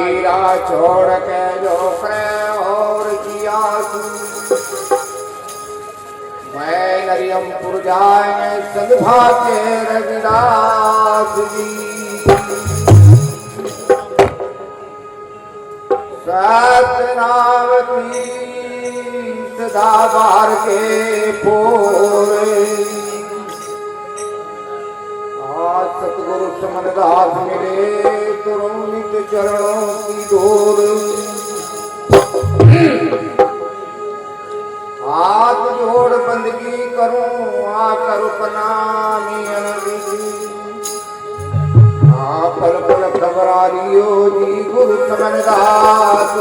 हीरा छोड़ के जो प्रेम और किया मैं नरियमपुर जाए संधा के रविदास जी सतनावती सदाबार के पोरे आज सतगुरु समनदास मिले तुरंत चरणों की डोर हाथ जोड़ बंदगी करूं आकर उपनामी पल पल खबरारियो जी गुरु समनदास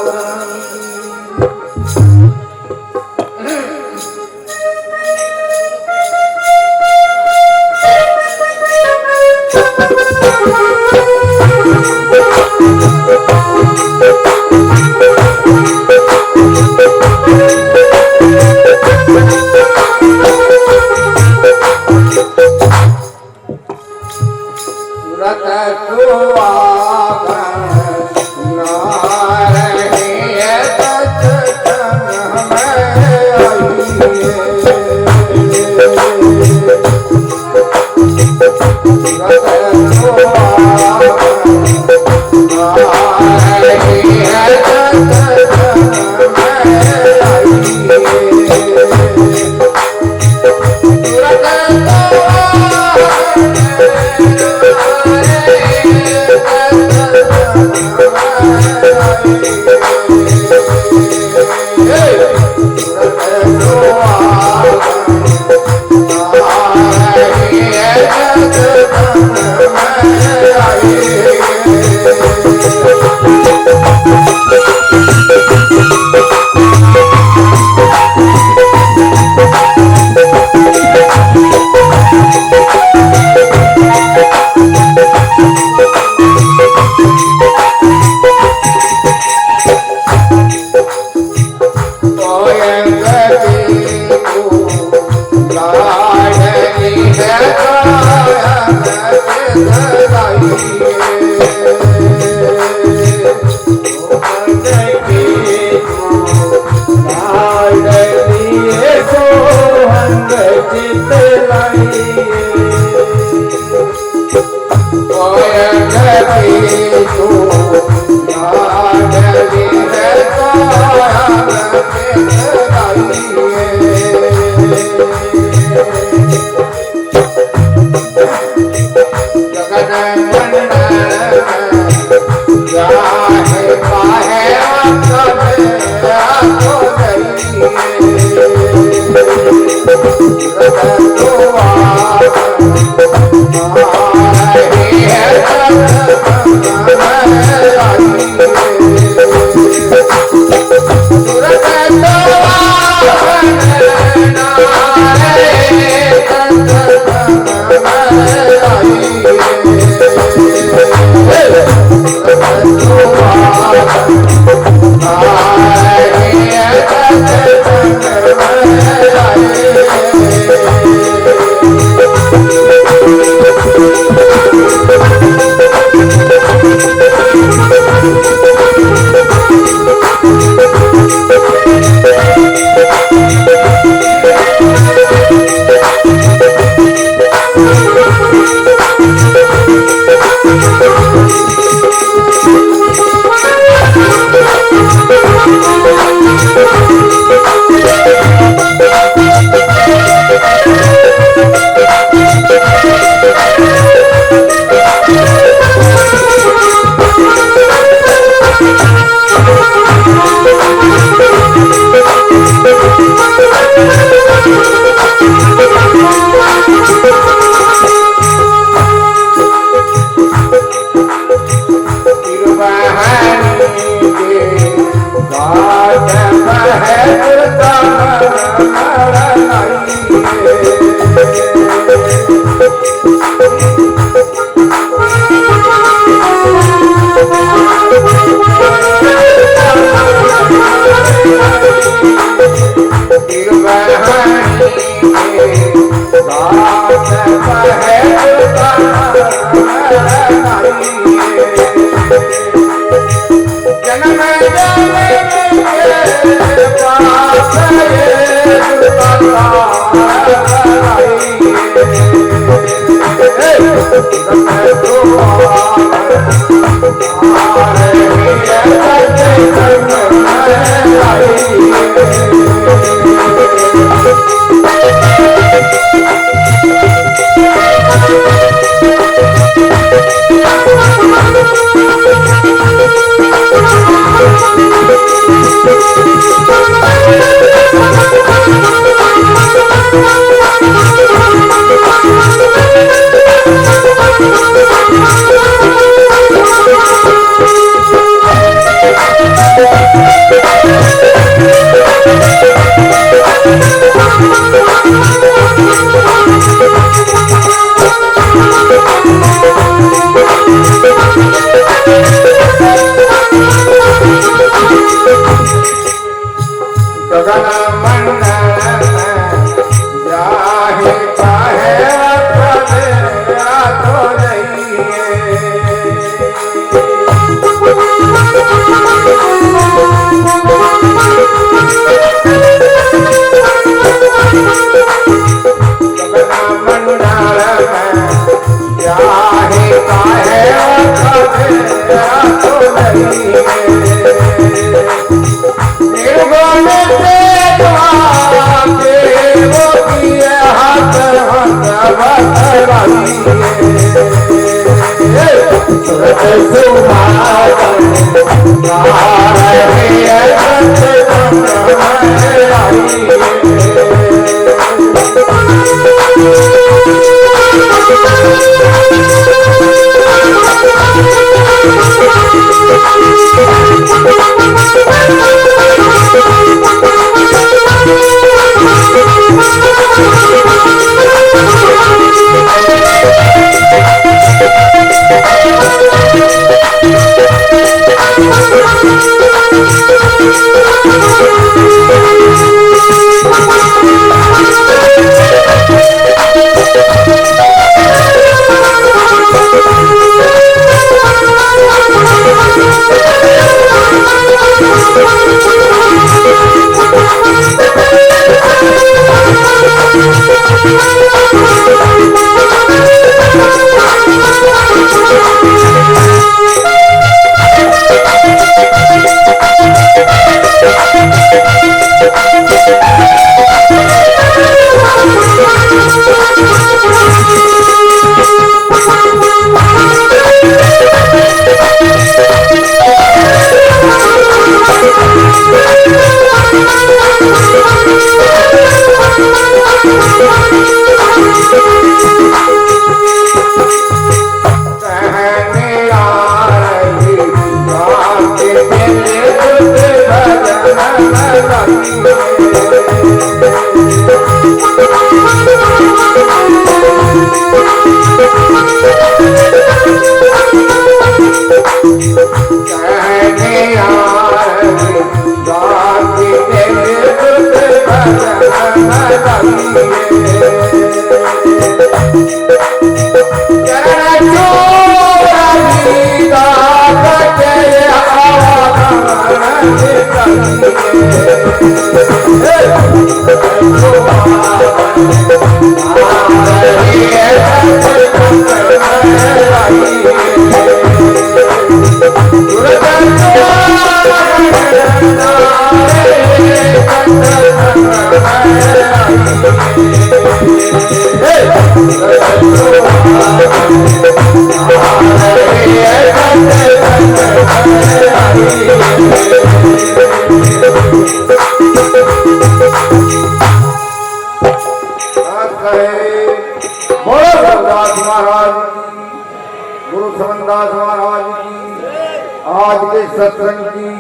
सत्संग की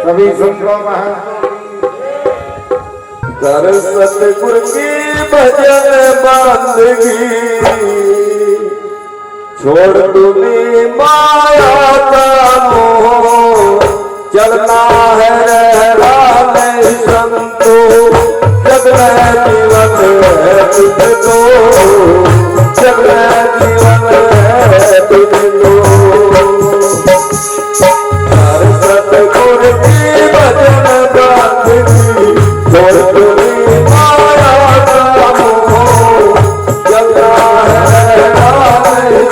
सभी संतों कर सतगुरु की भजन बंदगी छोड़ दूनी माया का मोह चलना है रहना नहीं संतो जग में जीवन है तुझको जग में जीवन है तुझको सतगुरु की भजन बंदगी छोड़ दूनी माया का मोह चलना है रहना नहीं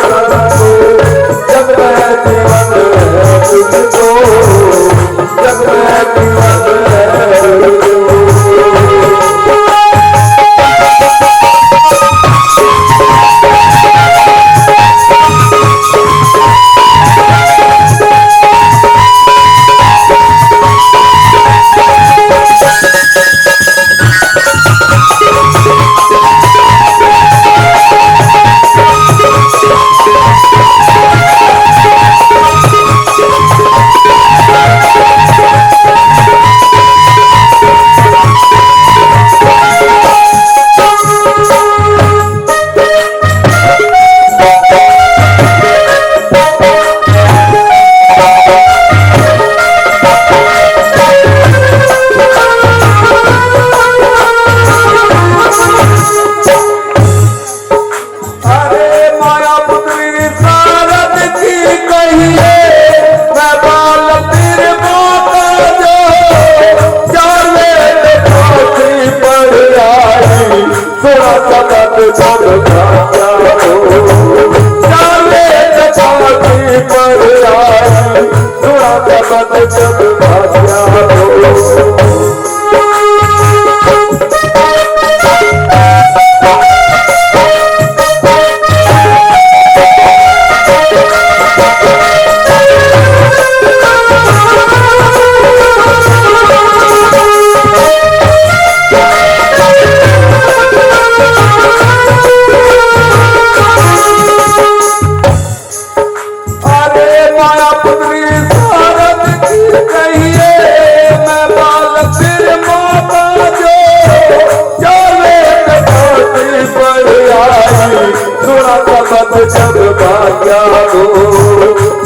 क्या दो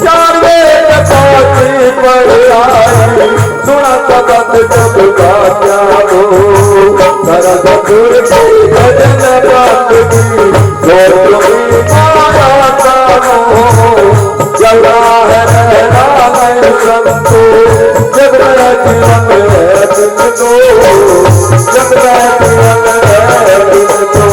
चार वेद पाती पढ़ आई सुना सबक जब का क्या दो दर्द दूर की भजन बंदगी छोड़ तुम्हें माया का मोह चला है रहना मैं संतो जब मेरा जीवन है तुमको जब मेरा जीवन है तुमको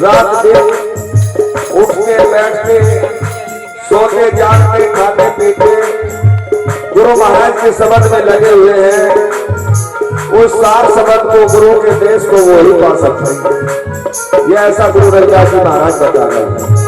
रात दिन उठते बैठते सोते जागते खाते पीते गुरु महाराज के शब्द में लगे हुए हैं। उस सार शब्द को गुरु के देश को वो ही पा सकते हैं। यह ऐसा गुरु रविदास जी महाराज बता रहे हैं।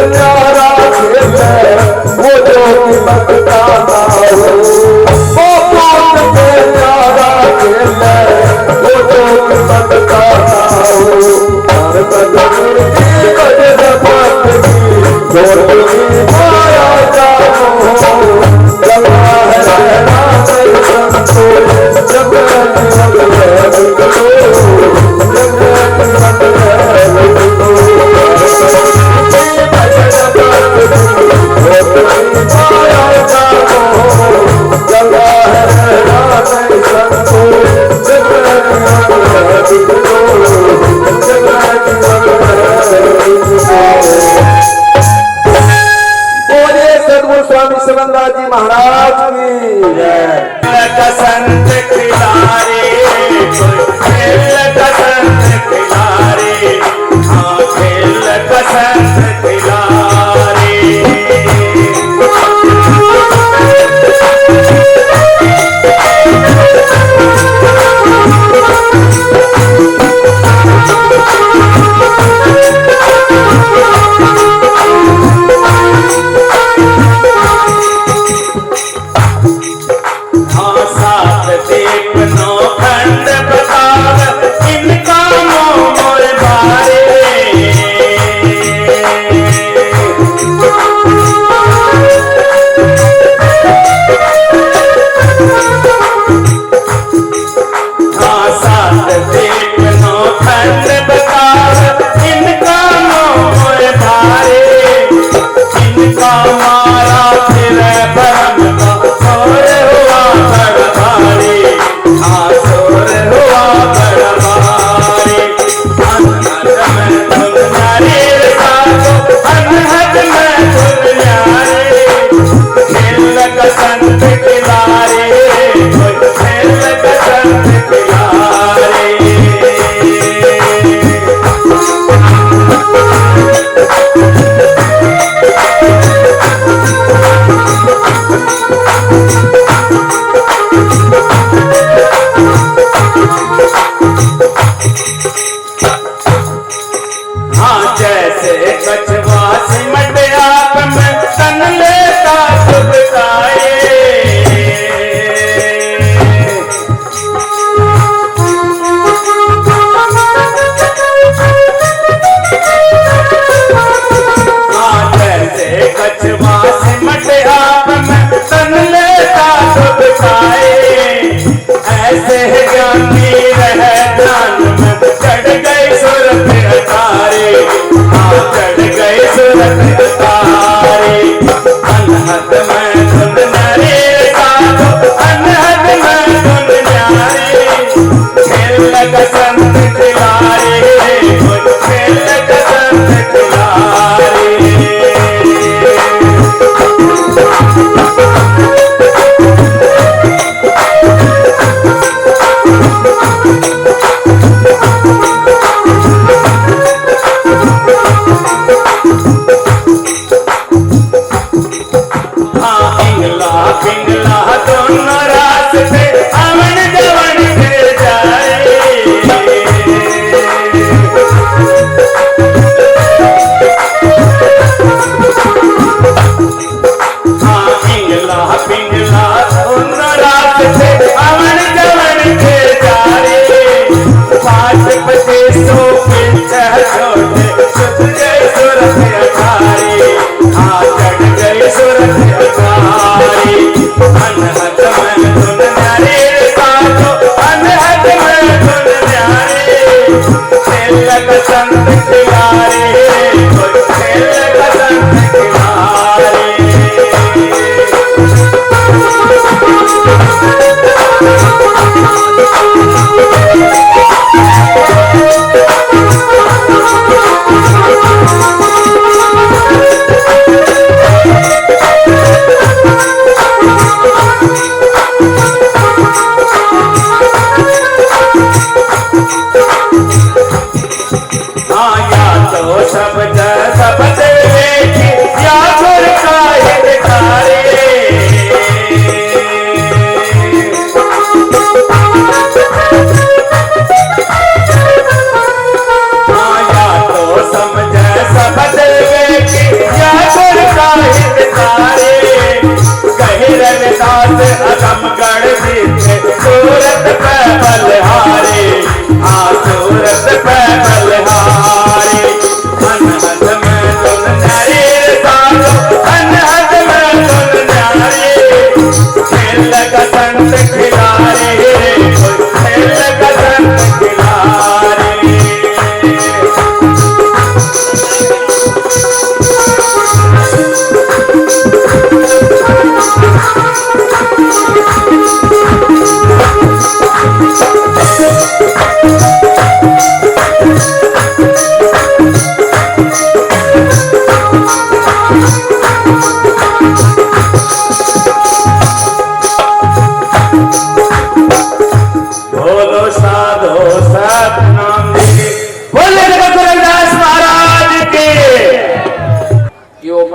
प्यारा खेल है वो जो कीमत का ना हो। वो मौत से प्यारा खेल है वो जो कीमत का ना हो। हर कदम की कदर बंदगी जोड़नी माया जानो। जगा है रहना नहीं संतो जग जग स्वामी शिवनदास जी महाराज की जय। संत खिलारे खेल संत खिलारे हाँ खेल संत खिलारे।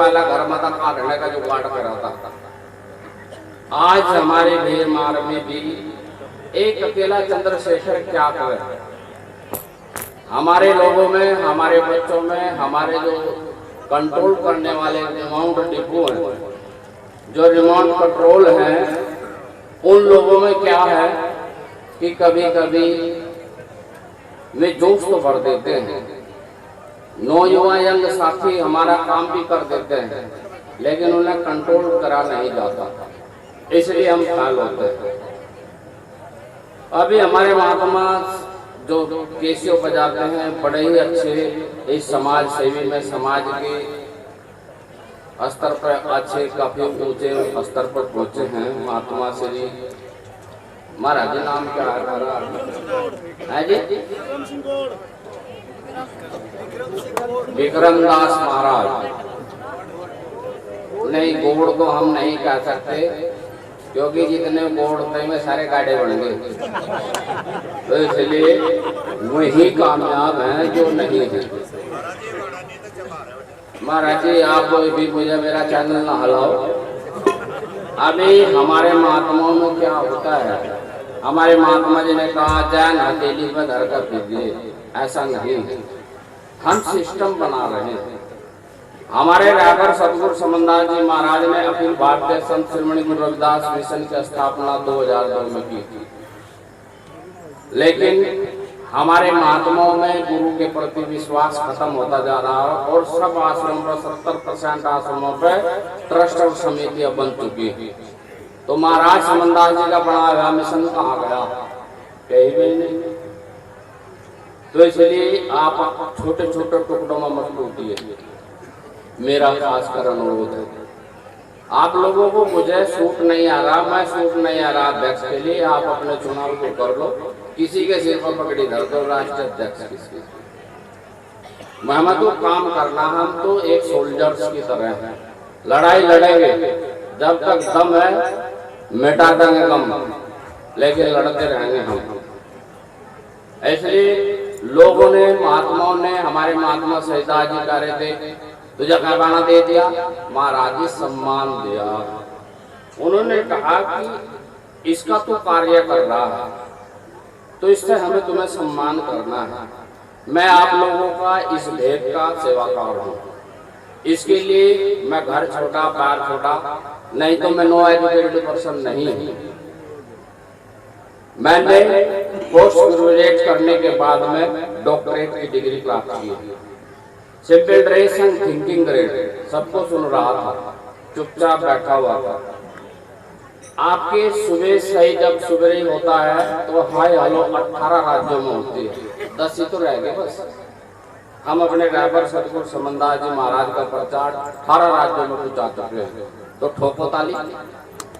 वाला घर मत काटने का जो काट कर आता। आज हमारे भीड़ मार में भी एक अकेला चंद्रशेखर क्या करे। हमारे लोगों में, हमारे बच्चों में, हमारे जो कंट्रोल करने वाले रिमोट डिपो हैं, जो रिमोट कंट्रोल हैं, उन लोगों में क्या है कि कभी कभी वे जोश तो भर देते हैं। नौयुवा यंग साथी हमारा काम भी कर देते हैं, लेकिन उन्हें कंट्रोल करा नहीं जाता, इसलिए हम ख्याल होते हैं। अभी हमारे महात्मा जो केसियो बजाते हैं, बड़े ही अच्छे इस समाज सेवी में समाज के स्तर पर अच्छे, काफी ऊंचे स्तर पर पहुंचे हैं। महात्मा श्री महाराज जी नाम क्या है जी? विक्रम दास महाराज। नहीं, गोड़ को हम नहीं कह सकते, क्योंकि जितने गोड़ होते में सारे गाड़े बन गए, तो इसलिए वही कामयाब हैं जो नहीं है। महाराज जी आप भी मुझे मेरा चैनल ना हिलाओ। अभी हमारे महात्माओं में क्या होता है, हमारे महात्मा जी ने कहा जैन हथेली में धर कर पीजिए, ऐसा नहीं है। हम सिस्टम बना रहे हैं। हमारे रायगढ़ सतगुरु समनदास जी महाराज ने अखिल भारतीय संत श्रोमणी गुरु रविदास मिशन की स्थापना 2002 में की थी, लेकिन हमारे महात्माओं में गुरु के प्रति विश्वास खत्म होता जा रहा है और सब आश्रम पर 70% आश्रमों पर ट्रस्ट और समितियां बन चुकी हैं। तो महाराज समनदास जी का बना हुआ मिशन कहाँ गया? कहीं भी नहीं। तो इसलिए आप छोटे छोटे टुकड़ों में मत टूटिए, मेरा खास कर अनुरोध है। आप लोगों को मुझे सूट नहीं आ रहा, मैं सूट नहीं आ रहा अध्यक्ष के लिए, आप अपने चुनाव को कर लो, किसी के सिर पर पकड़ी धर दो, राष्ट्रीय अध्यक्ष किसकी। मैं तो काम करना, हम तो एक सोल्जर्स की तरह हैं, लड़ाई लड़ेंगे जब तक दम है, मिटा देंगे गम, लेकिन लड़ते रहेंगे हम। इसलिए लोगों ने, महात्माओं ने, हमारे महात्मा शहीदास जी कह रहे थे तुझे कहवाना दे दिया, महाराज जी सम्मान दिया। उन्होंने कहा कि इसका तो कार्य कर रहा है, तो इससे हमें तुम्हें सम्मान करना है। मैं आप लोगों का इस भेद का सेवाकार हूँ, इसके लिए मैं घर छोटा, बार छोटा, नहीं तो मैं नो एजुकेटेड पर्सन नहीं हूँ। मैंने पोस्ट ग्रेजुएट करने के बाद में डॉक्टरेट की डिग्री प्राप्त की। Simple dress and thinking grade, सबको सुन रहा था, चुपचाप बैठा हुआ था। आपके सुबह सही जब सुबह होता है तो हाय हेलो 18 राज्यों में होती है, 10 ही तो रह गए बस। हम अपने ड्राइवर सतगुरु समनदास जी महाराज का प्रचार 18 राज्यों में पहुंचा चुके हैं। तो ठोको ताली,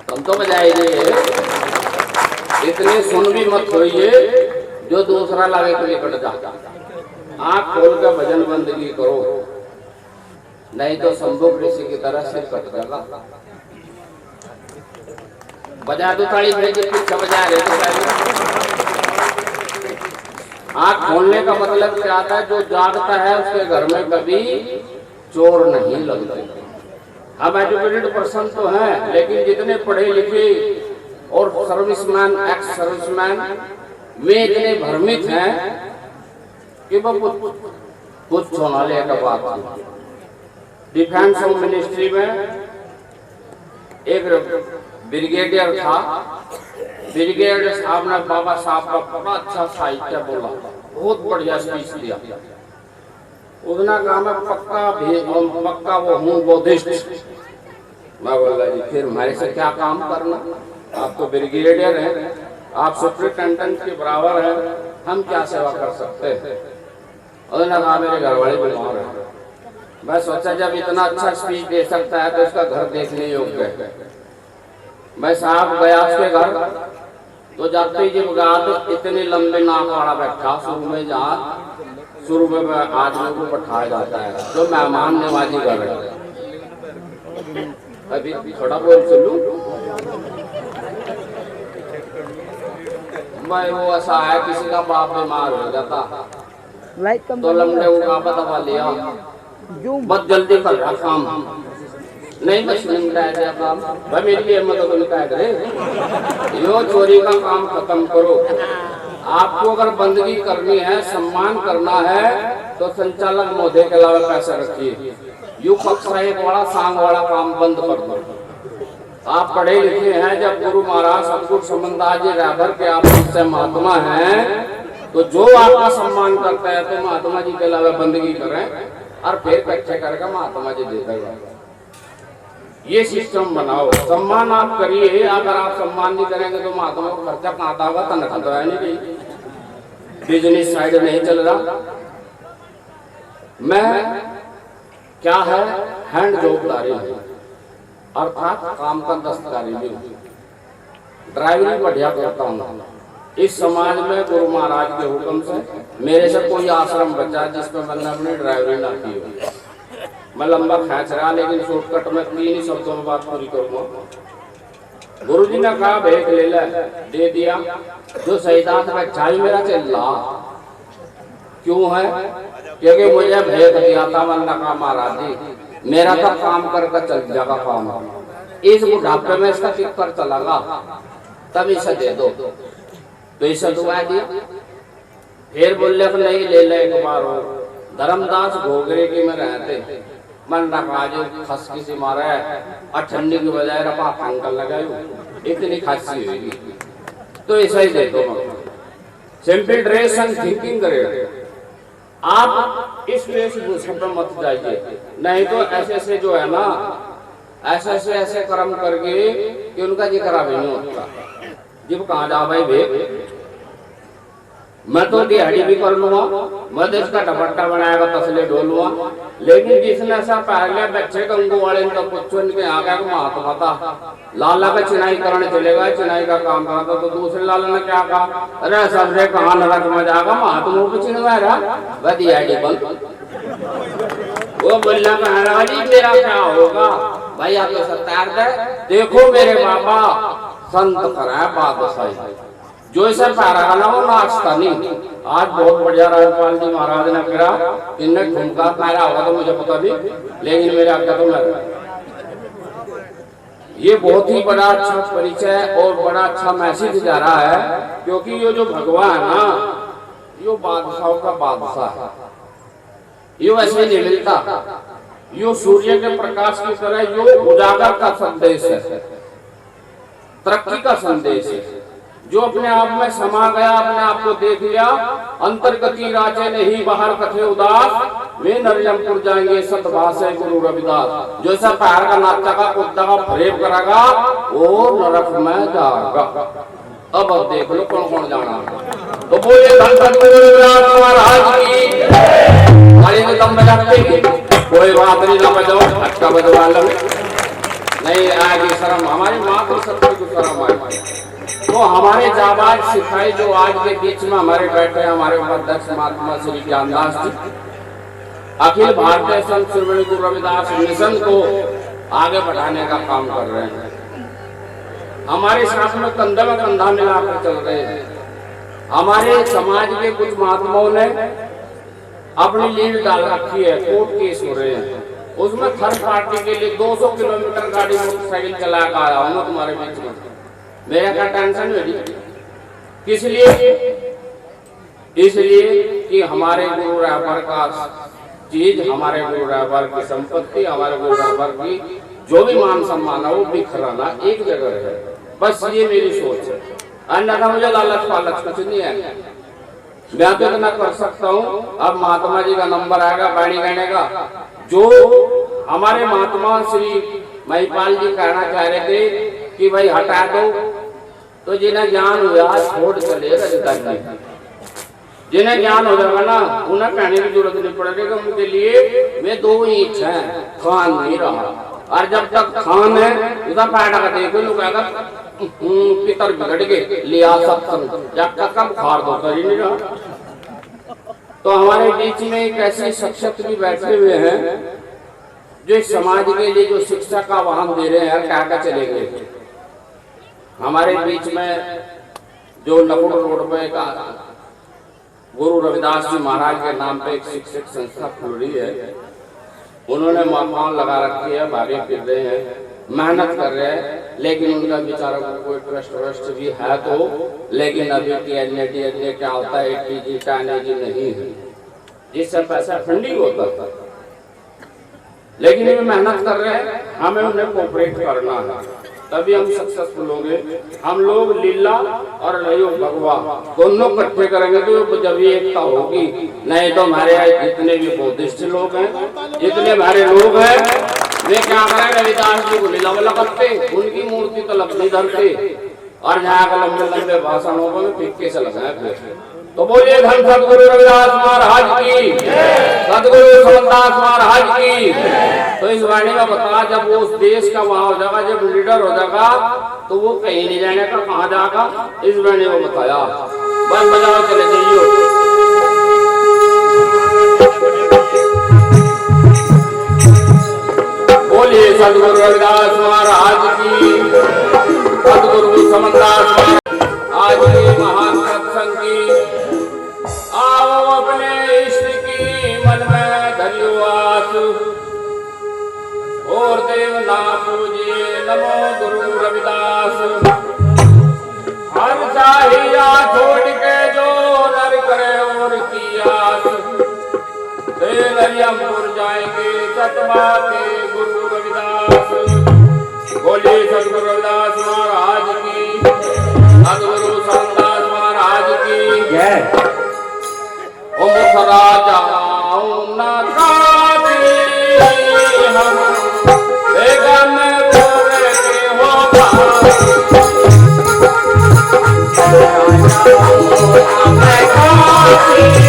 तुम तो बजाइए। इतने सुन भी मत होइए जो दूसरा लागे तो निकट जाता। आँख खोल कर भजन बंदगी करो, नहीं तो शंभु ऋषि की तरह सिर कट जाएगा। बजा दो ताली, पीछे बजा रहे। आँख खोलने का मतलब क्या आता है? जो जागता है उसके घर में कभी चोर नहीं लगते। हम एजुकेटेड पर्सन तो हैं, लेकिन जितने पढ़े लिखे और सर्विसमैन, एक्स सर्विसमैन, वे इतने भ्रमित हैं कि वो कुछ सोनाले का बात। डिफेंस मिनिस्ट्री में एक ब्रिगेडियर था, ब्रिगेडियर साहब ने बाबा साहब का बड़ा अच्छा साहित्य बोला, बहुत बढ़िया स्पीच दिया। उसने कहा मैं पक्का वो हूँ बौद्धिस्ट। मैं बोला जी फिर हमारे से क्या काम करना, आप तो ब्रिगेडियर हैं, आप सुपरिटेंडेंट के बराबर हैं, हम क्या सेवा कर सकते हैं। उन्होंने कहा मेरे घर वाले बीमार हैं। मैं सोचा जब इतना अच्छा स्पीच दे सकता है तो उसका घर देखने योग्य है। मैं साहब गया उसके घर, तो जाते ही जब गया तो इतने लंबे नाक वाला बैठा, शुरू में आदमी को बैठाया जाता है जो मेहमान नवाजी कर रहे हैं। अभी थोड़ा बोल चलूं, मैं वो ऐसा है किसी का बाप बीमार हो जाता तो लंबे उठा दवा लिया, बहुत जल्दी कर रहा काम, नहीं मुस्लिम का है काम भाई मेरी भी हिम्मत को निकाय करे यो चोरी का काम खत्म करो। आपको अगर बंदगी करनी है, सम्मान करना है तो संचालक महोदय के अलावा पैसा रखिए। यू पक्षा एक वाला सांग वाला काम बंद कर दो। आप पढ़े लिखे हैं, जब गुरु महाराज सतगुरु संबंधाज जी रायभर के आप उनसे महात्मा हैं तो जो आपका सम्मान करता है तो महात्मा जी के अलावा बंदगी करें और फिर इकट्ठे करके महात्मा जी दे देगा। ये सिस्टम बनाओ, सम्मान आप करिए। अगर आप सम्मान नहीं करेंगे तो महात्मा को खर्चा कहाँ होगा, तनख्वाह तो है नहीं, बिजनेस साइड नहीं चल रहा। मैं क्या है हैंड जॉबदारी हूँ, अर्थात काम का दस्तकारी भी हूँ, ड्राइवरी बढ़िया करता हूँ। इस समाज में गुरु महाराज के हुक्म से मेरे से कोई आश्रम बचा जिसमें मैंने अपनी ड्राइवरी ना की हो। मैं लंबा खींच रहा लेकिन शॉर्टकट में 3 ही शब्दों में बात पूरी करूंगा। गुरु जी ने कहा भेंट ले ले, दे दिया। जो शहीदात में चाय मेरा चिल्ला क्यों है, क्योंकि मुझे भेंट दिया था। मैंने कहा महाराज जी मेरा तो काम करके चल जाएगा काम, इस बुढ़ापे में इसका किक चलागा, तब इसे दे दो। तो इसे दुआ दिया। फिर बोले कि नहीं ले ले एक बार। धर्मदास घोगरे की में रहते, मन रखा जो खस किसी मारा है और ठंडी की बजाय रपा पंखा लगायू, इतनी खांसी होगी तो ऐसा ही दे दो। सिंपल ड्रेस एंड थिंकिंग करे। आप इस वेशभूषा पर मत जाइए, नहीं तो ऐसे जो है ना ऐसे कर्म करके कि उनका जिक्र भी नहीं होता। जब कहा जा भाई भेद मैं तो दिहाड़ी भी कर लूंगा, मैं तो इसका दुपट्टा बनाएगा तसले ढोलूंगा। लेकिन जिसने ऐसा पहले बच्चे गंगू वाले इनका पुच्छो इनके यहाँ का महात्मा था, लाला का चिनाई करने चलेगा, चिनाई का काम करता। तो दूसरे लाला ने क्या कहा, अरे सबसे कहाँ नरक में जाएगा, महात्मा को चिनवा रहा वह दिहाड़ी बंद। वो बोलना महाराज मेरा क्या होगा भाई, आप सत्यार दे देखो मेरे बाबा संत करा बादशाही जो इसे पैरा ना वो नाचता नहीं। आज बहुत बढ़िया राज्यपाल जी महाराज ने कहा इनने ठुमका पैरा होगा तो मुझे पता नहीं, लेकिन मेरे आज्ञा तो मैं ये बहुत ही बड़ा अच्छा परिचय और बड़ा अच्छा मैसेज जा रहा है। क्योंकि ये जो भगवान है ना, यो बादशाहों का बादशाह है, यो ऐसे नहीं मिलता। यो सूर्य के प्रकाश की तरह यो उजागर का संदेश है, तरक्की का संदेश है। जो अपने आप में समा गया, अपने आप को देख लिया, अंतर्गति राजे नहीं बाहर कथे उदास, वे नरियमपुर जाएंगे सतभाषे गुरु रविदास। जो ऐसा पैर का नाचा का कुत्ता का फरेब करागा वो नरक में जाएगा। अब देख लो कौन कौन जाना। तो बोले धन महाराज की हमारी दम बजाते कोई बात नहीं, ना बजाओ अच्छा बजवा लो, नहीं आगे शर्म, हमारी माँ को सत्य को शर्म आई। तो हमारे जाबाज सिखाई जो आज के बीच में हमारे बैठे हैं, हमारे उपाध्यक्ष महात्मा श्री ज्ञानदास जी, अखिल भारतीय संत श्री गुरु रविदास मिशन को आगे बढ़ाने का काम कर रहे हैं। हमारे साथ में कंधा मिलाकर चल रहे हैं। हमारे समाज के कुछ महात्माओं ने अपनी लीड डाल रखी है, कोर्ट केस हो रहे हैं, उसमें थर्ड पार्टी के लिए 200 किलोमीटर गाड़ी मोटरसाइकिल चला कर आया हूँ तुम्हारे बीच में। मेरा क्या टेंशन है, किस लिए? इसलिए कि हमारे गुरु रायभर का चीज, हमारे गुरु रायभर की संपत्ति, हमारे गुरु रायभर की जो भी मान सम्मान है वो बिखराना एक जगह है। बस ये मेरी सोच है, अन्यथा मुझे लालच पालच कुछ नहीं है। मैं तो इतना कर सकता हूँ। अब महात्मा जी का नंबर आएगा बाणी कहने का, जो हमारे महात्मा श्री महिपाल जी कहना चाह रहे थे कि भाई हटा दो, तो जिन्हें ज्ञान हुआ छोड़ चलेगा। जिन्हें ज्ञान हो जाएगा ना उन्हें कहने की जरूरत नहीं पड़ेगी। उनके लिए मैं दो ही इच्छा है, खान नहीं रहा, और जब तक खान है उधर पैदा का देखो लोग कहेगा पितर बिगड़ गए लिया सत्संग, जब तक कब खार दो कर ही नहीं रहा। तो हमारे बीच में एक ऐसे शिक्षक भी बैठे हुए हैं जो इस समाज के लिए जो शिक्षा का वाहन दे रहे हैं, क्या क्या चलेंगे। हमारे बीच में जो नकुड़ रोड पे का गुरु रविदास जी महाराज के नाम पे एक शिक्षक संस्था खुल रही है, उन्होंने मकान लगा रखी है, भागे फिर रहे हैं, मेहनत कर रहे हैं, लेकिन उनका बेचारों को कोई ट्रस्ट व्रस्ट भी है तो, लेकिन अभी टी क्या होता है, टी का एनर्जी नहीं है, जिससे पैसा फंडिंग होता था। लेकिन वे मेहनत कर रहे हैं, हमें उन्हें कोऑपरेट करना है, तभी हम सक्सेसफुल होंगे। हम लोग लीला और लयो भगवा दोनों इकट्ठे करेंगे तो जब ये एकता होगी। नहीं तो हमारे यहाँ जितने भी बुद्धिस्ट लोग हैं, जितने हमारे लोग हैं, वे क्या करें, रविदास जी को लीला वाला करते, उनकी मूर्ति तो लपनी धरते और जहाँ लंबे लंबे भाषण होगा में फिक्के से लगाए फिर। तो बोलिए धन सदगुरु रविदास महाराज की, सदगुरु समदास महाराज की। तो इस वाणी में बता, जब वो उस देश का वहां हो जाएगा, जब लीडर हो जाएगा तो वो कहीं नहीं जाने का, कहाँ जाएगा, इस वाणी में बताया। बस बजाओ, चले जाइए। बोलिए सदगुरु रविदास महाराज की, सदगुरु समदास महाराज। आज के महान सत्संग की आओ अपने इष्ट की मन में धरियो आस, और देव ना पूजिए नमो गुरु रविदास। हर चाहिया छोड़ के जो नर करे और की आस, हरियमपुर जाएंगे सतबा के गुरु रविदास। बोलिए सदगुरु रविदास महाराज की, सदगुरु समदास महाराज की जय। ओ मथुरा जाऊं न काशी हम, बेगम पूरे के हो भाई। मैं काशी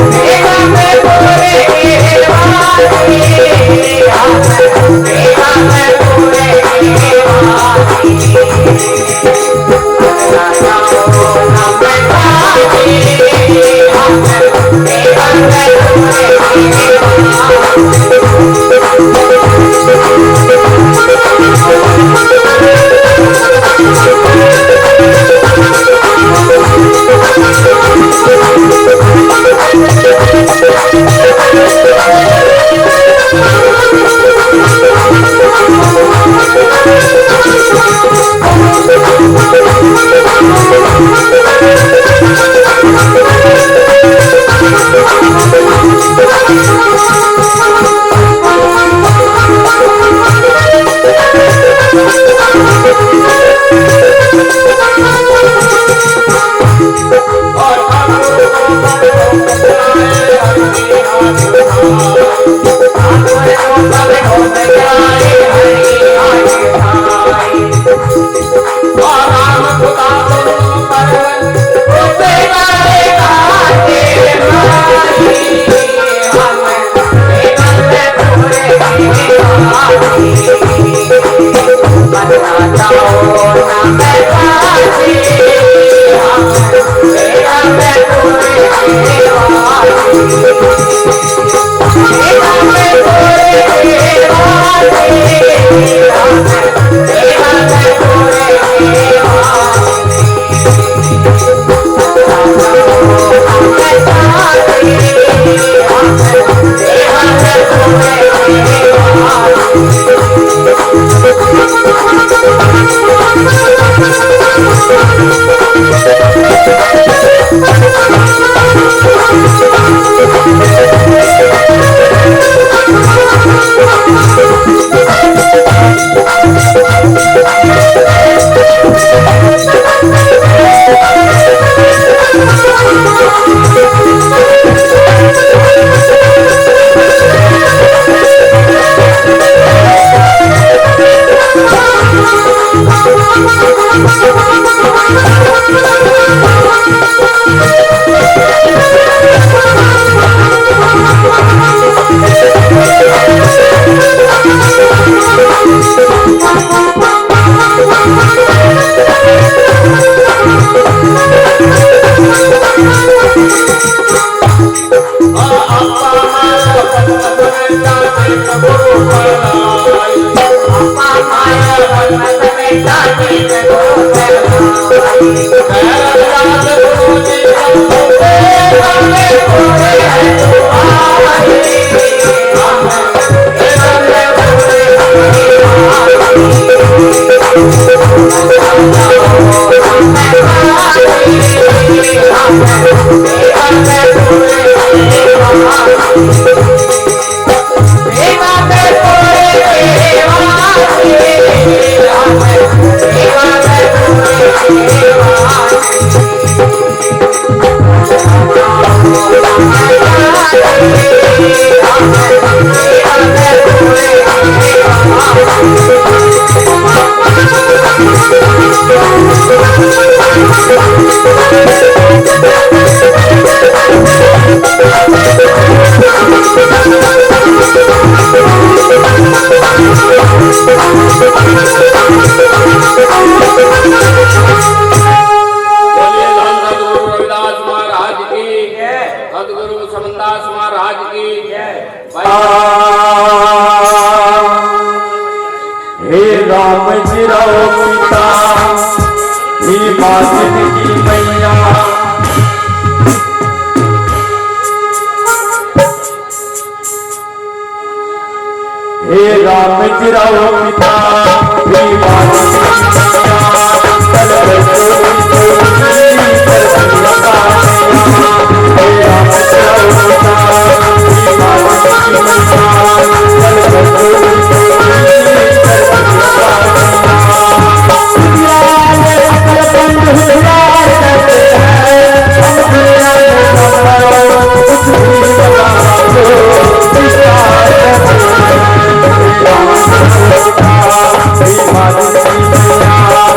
Hey, हे राम जी राव पिता, हे माता की मैया, हे राम जी राव पिता, हे माता की मैया, कल Hare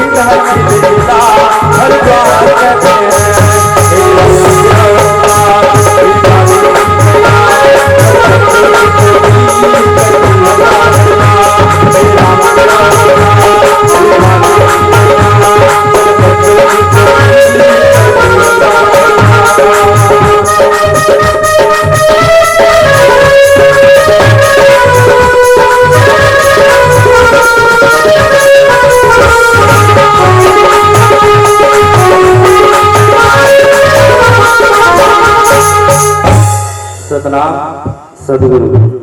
सीधा सीधा हरिद्वार कहते हैं। सतनाम सदगुरु।